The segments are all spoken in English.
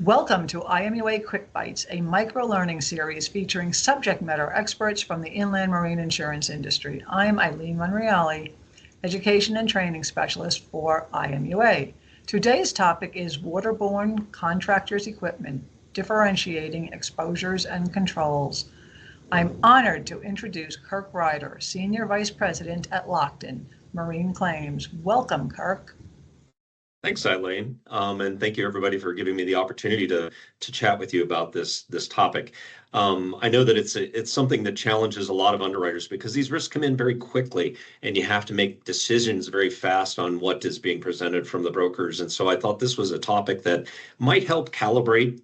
Welcome to IMUA Quick Bites, a micro-learning series featuring subject matter experts from the inland marine insurance industry. I'm Eileen Monreale, Education and Training Specialist for IMUA. Today's topic is waterborne contractors' equipment, differentiating exposures and controls. I'm honored to introduce Kirk Ryder, Senior Vice President at Lockton Marine Claims. Welcome, Kirk. Thanks, Eileen, and thank you everybody for giving me the opportunity to chat with you about this topic. I know that it's something that challenges a lot of underwriters because these risks come in very quickly, and you have to make decisions very fast on what is being presented from the brokers. And so I thought this was a topic that might help calibrate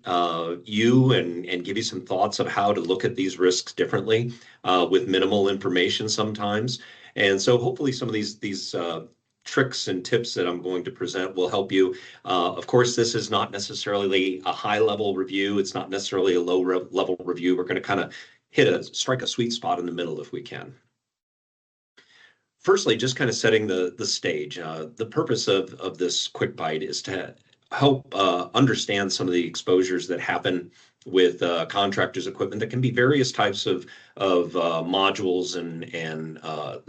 you and give you some thoughts of how to look at these risks differently with minimal information sometimes. And so hopefully some of these tricks and tips that I'm going to present will help you. Of course, this is not necessarily a high-level review. It's not necessarily a low-level review. We're going to kind of strike a sweet spot in the middle if we can. Firstly, just kind of setting the stage. The purpose of this quick bite is to help understand some of the exposures that happen with contractors' equipment that can be various types of modules and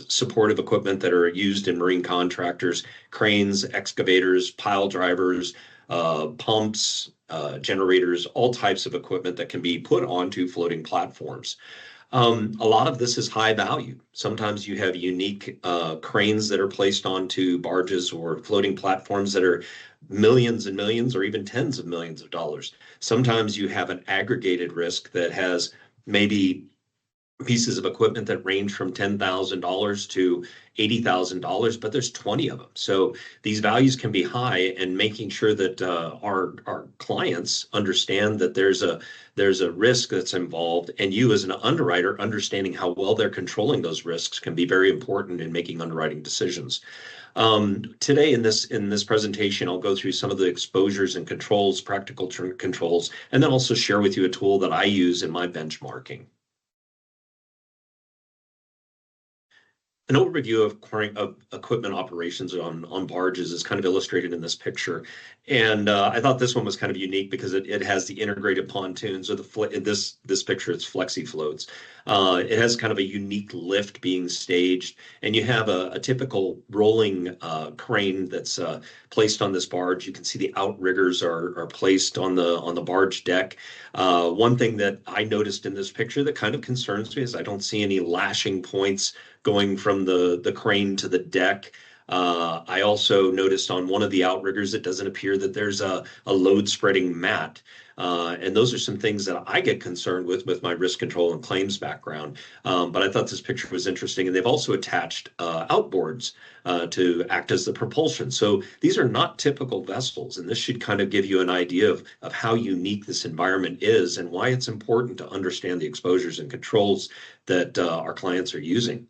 supportive equipment that are used in marine contractors, cranes, excavators, pile drivers, pumps, generators, all types of equipment that can be put onto floating platforms. A lot of this is high value. Sometimes you have unique cranes that are placed onto barges or floating platforms that are millions and millions or even tens of millions of dollars. Sometimes you have an aggregated risk that has maybe pieces of equipment that range from $10,000 to $80,000, but there's 20 of them. So these values can be high, and making sure that our clients understand that there's a risk that's involved, and you as an underwriter understanding how well they're controlling those risks can be very important in making underwriting decisions. Today in this presentation, I'll go through some of the exposures and controls, practical controls, and then also share with you a tool that I use in my benchmarking. An overview of equipment operations on barges is kind of illustrated in this picture. And I thought this one was kind of unique because it has the integrated pontoons, or in this picture, it's flexi floats. It has kind of a unique lift being staged, and you have a typical rolling crane that's placed on this barge. You can see the outriggers are placed on the barge deck. One thing that I noticed in this picture that kind of concerns me is I don't see any lashing points going from the crane to the deck. I also noticed on one of the outriggers, it doesn't appear that there's a load spreading mat. And those are some things that I get concerned with my risk control and claims background. But I thought this picture was interesting. And they've also attached outboards to act as the propulsion. So these are not typical vessels. And this should kind of give you an idea of how unique this environment is and why it's important to understand the exposures and controls that our clients are using.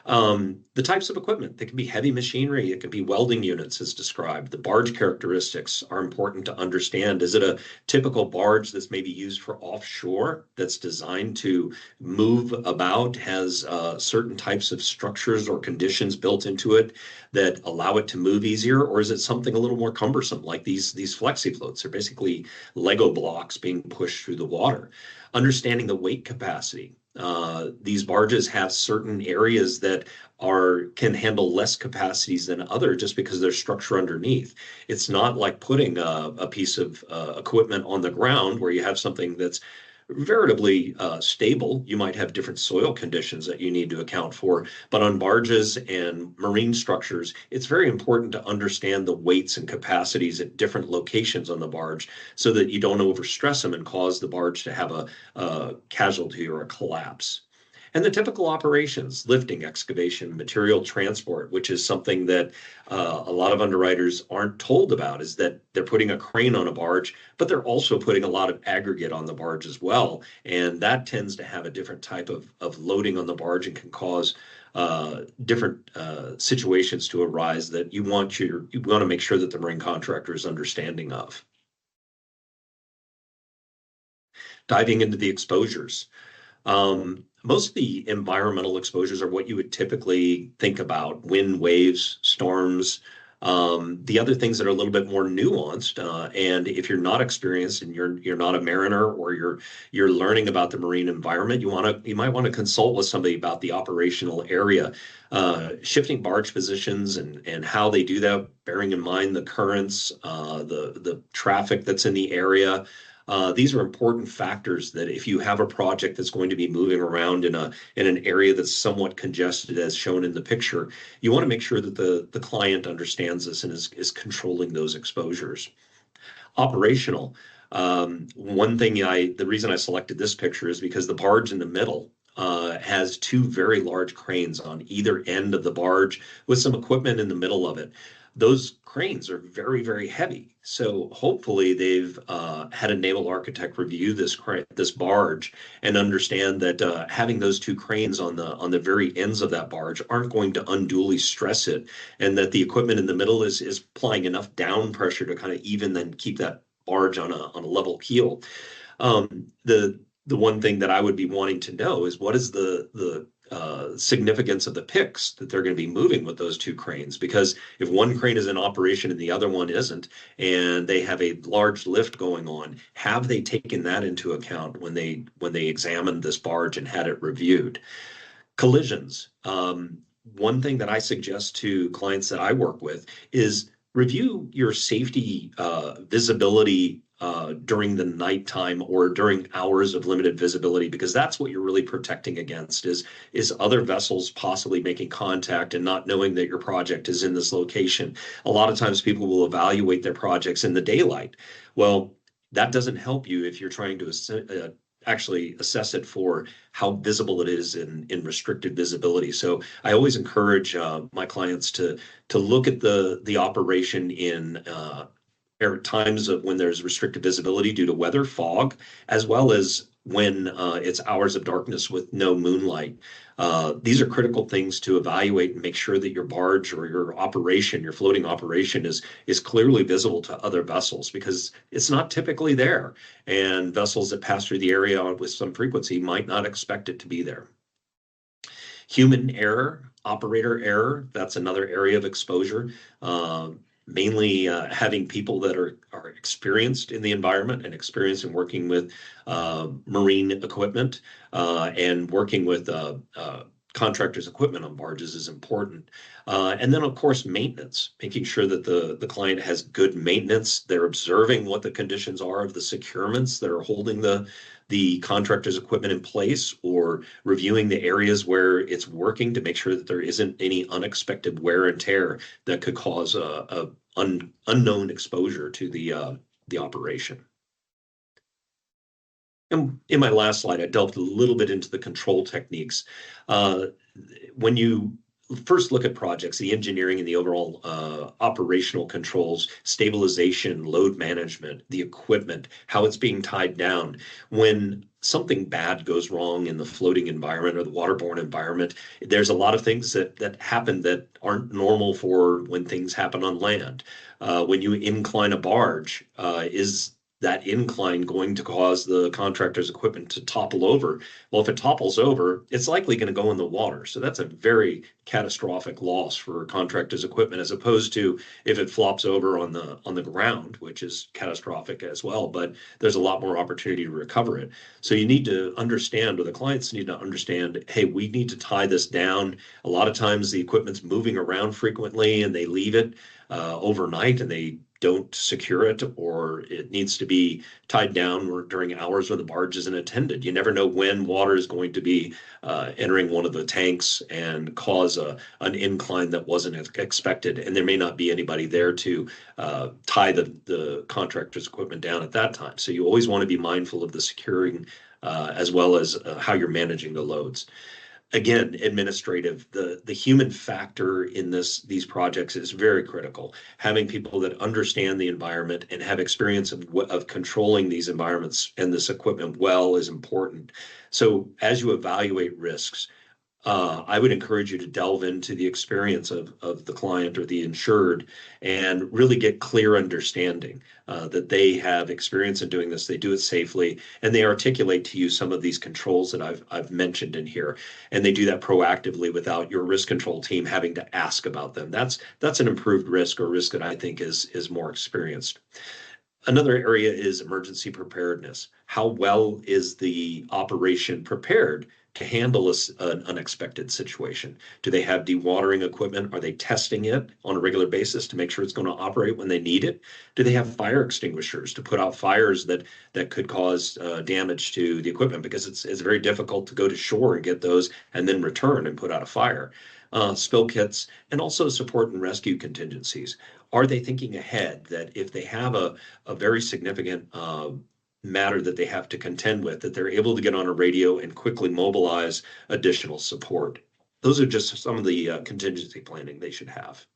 The types of equipment, they can be heavy machinery, it can be welding units as described. The barge characteristics are important to understand. Is it a typical barge that's maybe used for offshore, that's designed to move about, has certain types of structures or conditions built into it that allow it to move easier? Or is it something a little more cumbersome, like these flexi floats? They're basically Lego blocks being pushed through the water. Understanding the weight capacity. These barges have certain areas that can handle less capacities than other just because of their structure underneath. It's not like putting a piece of equipment on the ground where you have something that's veritably stable. You might have different soil conditions that you need to account for, but on barges and marine structures, it's very important to understand the weights and capacities at different locations on the barge so that you don't overstress them and cause the barge to have a casualty or a collapse. And the typical operations, lifting, excavation, material transport, which is something that a lot of underwriters aren't told about, is that they're putting a crane on a barge, but they're also putting a lot of aggregate on the barge as well. And that tends to have a different type of loading on the barge and can cause different situations to arise that you want to make sure that the marine contractor is understanding of. Diving into the exposures. Most of the environmental exposures are what you would typically think about: wind, waves, storms, The other things that are a little bit more nuanced, and if you're not experienced and you're not a mariner, or you're learning about the marine environment, you might want to consult with somebody about the operational area, shifting barge positions and how they do that, bearing in mind the currents, the traffic that's in the area. These are important factors that if you have a project that's going to be moving around in an area that's somewhat congested, as shown in the picture, you want to make sure that the client understands this and is controlling those exposures. Operational. The reason I selected this picture is because the barge in the middle has two very large cranes on either end of the barge with some equipment in the middle of it. Those cranes are very, very heavy. So hopefully they've had a naval architect review this barge and understand that having those two cranes on the very ends of that barge aren't going to unduly stress it, and that the equipment in the middle is applying enough down pressure to kind of even then keep that barge on a level keel. The one thing that I would be wanting to know is what is the significance of the picks that they're going to be moving with those two cranes. Because if one crane is in operation and the other one isn't, and they have a large lift going on, have they taken that into account when they examined this barge and had it reviewed? Collisions. One thing that I suggest to clients that I work with is review your safety visibility during the nighttime or during hours of limited visibility, because that's what you're really protecting against is other vessels possibly making contact and not knowing that your project is in this location. A lot of times people will evaluate their projects in the daylight. Well, that doesn't help you if you're trying to actually assess it for how visible it is in restricted visibility. So I always encourage my clients to look at the operation in times of when there's restricted visibility due to weather, fog, as well as when it's hours of darkness with no moonlight. These are critical things to evaluate and make sure that your barge or your operation, your floating operation, is clearly visible to other vessels, because it's not typically there, and vessels that pass through the area with some frequency might not expect it to be there. Human error, operator error, that's another area of exposure. Mainly having people that are experienced in the environment and experienced in working with marine equipment and working with contractors' equipment on barges is important. And then, of course, maintenance, making sure that the client has good maintenance. They're observing what the conditions are of the securements that are holding the contractor's equipment in place, or reviewing the areas where it's working to make sure that there isn't any unexpected wear and tear that could cause a unknown exposure to the operation. And in my last slide, I delved a little bit into the control techniques. When you first look at projects, the engineering and the overall operational controls, stabilization, load management, the equipment, how it's being tied down. When something bad goes wrong in the floating environment or the waterborne environment, there's a lot of things that happen that aren't normal for when things happen on land. When you incline a barge, is that incline going to cause the contractor's equipment to topple over? Well, if it topples over, it's likely going to go in the water. So that's a very catastrophic loss for contractor's equipment, as opposed to if it flops over on the ground, which is catastrophic as well, but there's a lot more opportunity to recover it. So you need to understand, or the clients need to understand, hey, we need to tie this down. A lot of times the equipment's moving around frequently and they leave it overnight and they don't secure it, or it needs to be tied down during hours when the barge isn't attended. You never know when water is going to be entering one of the tanks and cause an incline that wasn't expected, and there may not be anybody there to tie the contractor's equipment down at that time. So you always want to be mindful of the securing as well as how you're managing the loads. Again, administrative, the human factor in these projects is very critical. Having people that understand the environment and have experience of controlling these environments and this equipment well is important. So as you evaluate risks, I would encourage you to delve into the experience of the client or the insured and really get clear understanding that they have experience in doing this, they do it safely, and they articulate to you some of these controls that I've mentioned in here. And they do that proactively without your risk control team having to ask about them. That's an improved risk, or risk that I think is more experienced. Another area is emergency preparedness. How well is the operation prepared to handle an unexpected situation? Do they have dewatering equipment? Are they testing it on a regular basis to make sure it's going to operate when they need it? Do they have fire extinguishers to put out fires that could cause damage to the equipment? Because it's very difficult to go to shore and get those and then return and put out a fire. Spill kits, and also support and rescue contingencies. Are they thinking ahead that if they have a very significant matter that they have to contend with, that they're able to get on a radio and quickly mobilize additional support? Those are just some of the contingency planning they should have.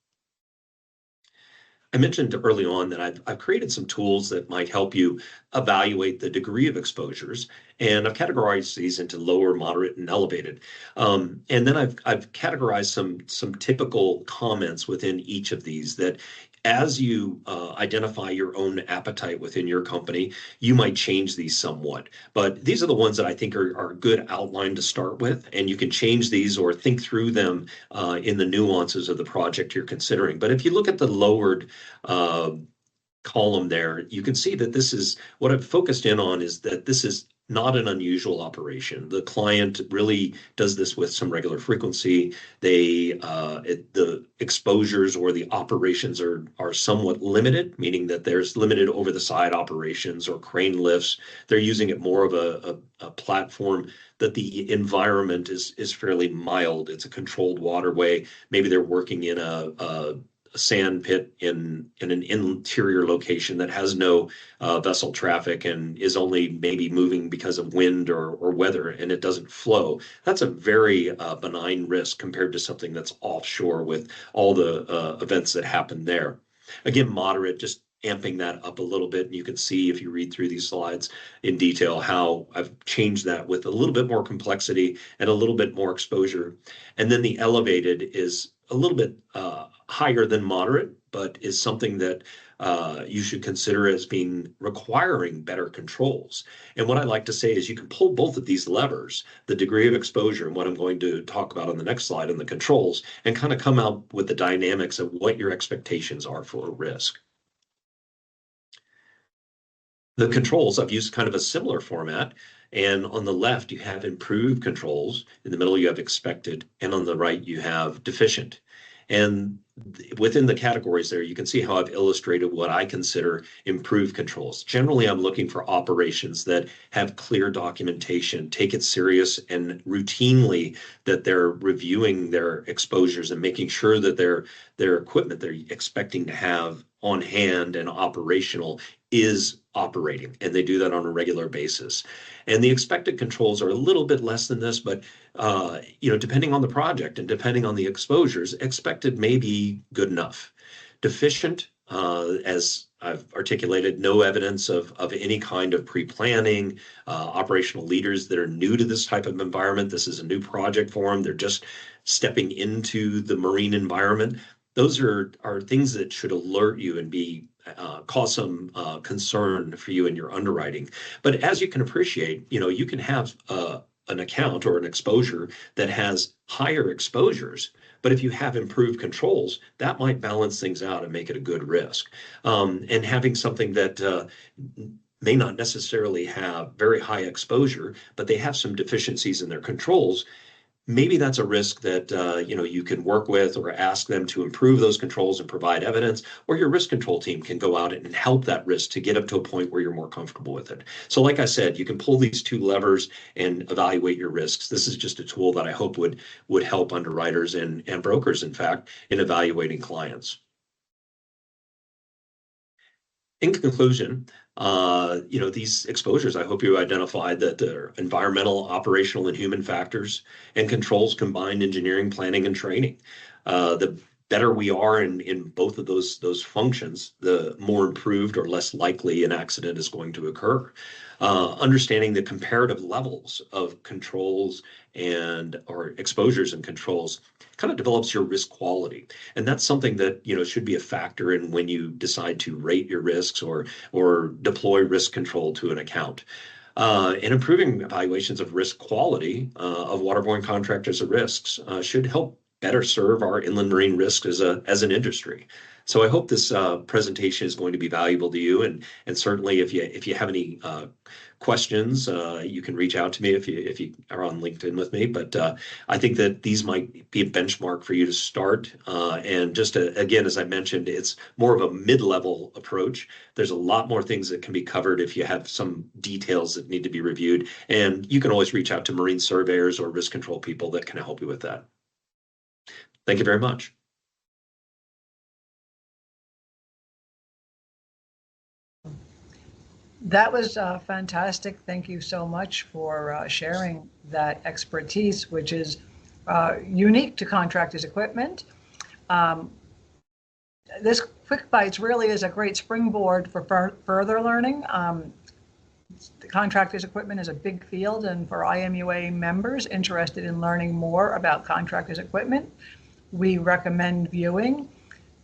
I mentioned early on that I've created some tools that might help you evaluate the degree of exposures, and I've categorized these into lower, moderate, and elevated. And then I've categorized some typical comments within each of these that, as you identify your own appetite within your company, you might change these somewhat. But these are the ones that I think are a good outline to start with, and you can change these or think through them in the nuances of the project you're considering. But if you look at the lowered column there, you can see that this is what I've focused in on, is that this is not an unusual operation. The client really does this with some regular frequency. The exposures or the operations are somewhat limited, meaning that there's limited over the side operations or crane lifts. They're using it more of a platform, that the environment is fairly mild. It's a controlled waterway. Maybe they're working in a sand pit in an interior location that has no vessel traffic and is only maybe moving because of wind or weather, and it doesn't flow. That's a very benign risk compared to something that's offshore with all the events that happen there. Again, moderate, just amping that up a little bit. And you can see, if you read through these slides in detail, how I've changed that with a little bit more complexity and a little bit more exposure. And then the elevated is a little bit higher than moderate, but is something that you should consider as being requiring better controls. And what I like to say is you can pull both of these levers, the degree of exposure and what I'm going to talk about on the next slide, and the controls, and kind of come out with the dynamics of what your expectations are for a risk. The controls, I've used kind of a similar format. And on the left, you have improved controls. In the middle, you have expected. And on the right, you have deficient. And within the categories there, you can see how I've illustrated what I consider improved controls. Generally, I'm looking for operations that have clear documentation, take it serious, and routinely that they're reviewing their exposures and making sure that their equipment they're expecting to have on hand and operational is operating, and they do that on a regular basis. And the expected controls are a little bit less than this, but depending on the project and depending on the exposures, expected may be good enough. Deficient, as I've articulated, no evidence of any kind of pre-planning, operational leaders that are new to this type of environment. This is a new project for them. They're just stepping into the marine environment. Those are things that should alert you and cause some concern for you in your underwriting. But as you can appreciate, you can have an account or an exposure that has higher exposures, but if you have improved controls, that might balance things out and make it a good risk. And having something that may not necessarily have very high exposure, but they have some deficiencies in their controls, maybe that's a risk that you can work with or ask them to improve those controls and provide evidence, or your risk control team can go out and help that risk to get up to a point where you're more comfortable with it. So like I said, you can pull these two levers and evaluate your risks. This is just a tool that I hope would help underwriters and brokers, in fact, in evaluating clients. In conclusion, these exposures, I hope you identified that they're environmental, operational, and human factors, and controls combined engineering, planning, and training. The better we are in both of those functions, the more improved or less likely an accident is going to occur. Understanding the comparative levels of controls and or exposures and controls kind of develops your risk quality, and that's something that should be a factor in when you decide to rate your risks or deploy risk control to an account. And improving evaluations of risk quality of waterborne contractors at risks should help better serve our inland marine risk as an industry. So I hope this presentation is going to be valuable to you, and certainly if you have any questions, you can reach out to me if you are on LinkedIn with me. But I think that these might be a benchmark for you to start. And just again, as I mentioned, it's more of a mid-level approach. There's a lot more things that can be covered if you have some details that need to be reviewed. And you can always reach out to marine surveyors or risk control people that can help you with that. Thank you very much. That was fantastic. Thank you so much for sharing that expertise, which is unique to contractors' equipment. This Quick Bites really is a great springboard for further learning. The contractors' equipment is a big field, and for IMUA members interested in learning more about contractors' equipment, we recommend viewing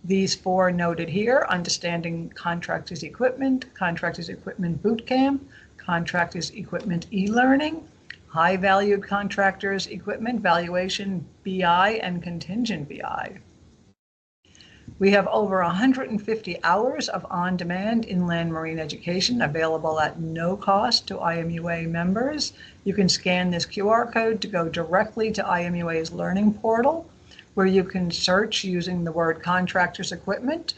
these 4 noted here: Understanding Contractors' Equipment Bootcamp, Contractors' Equipment E-Learning, High Valued Contractors' Equipment Valuation BI, and Contingent BI. We have over 150 hours of on-demand inland marine education available at no cost to IMUA members. You can scan this QR code to go directly to IMUA's learning portal, where you can search using the word contractors equipment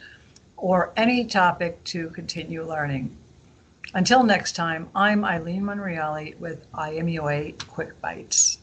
or any topic to continue learning. Until next time, I'm Eileen Monreale with IMUA Quick Bites.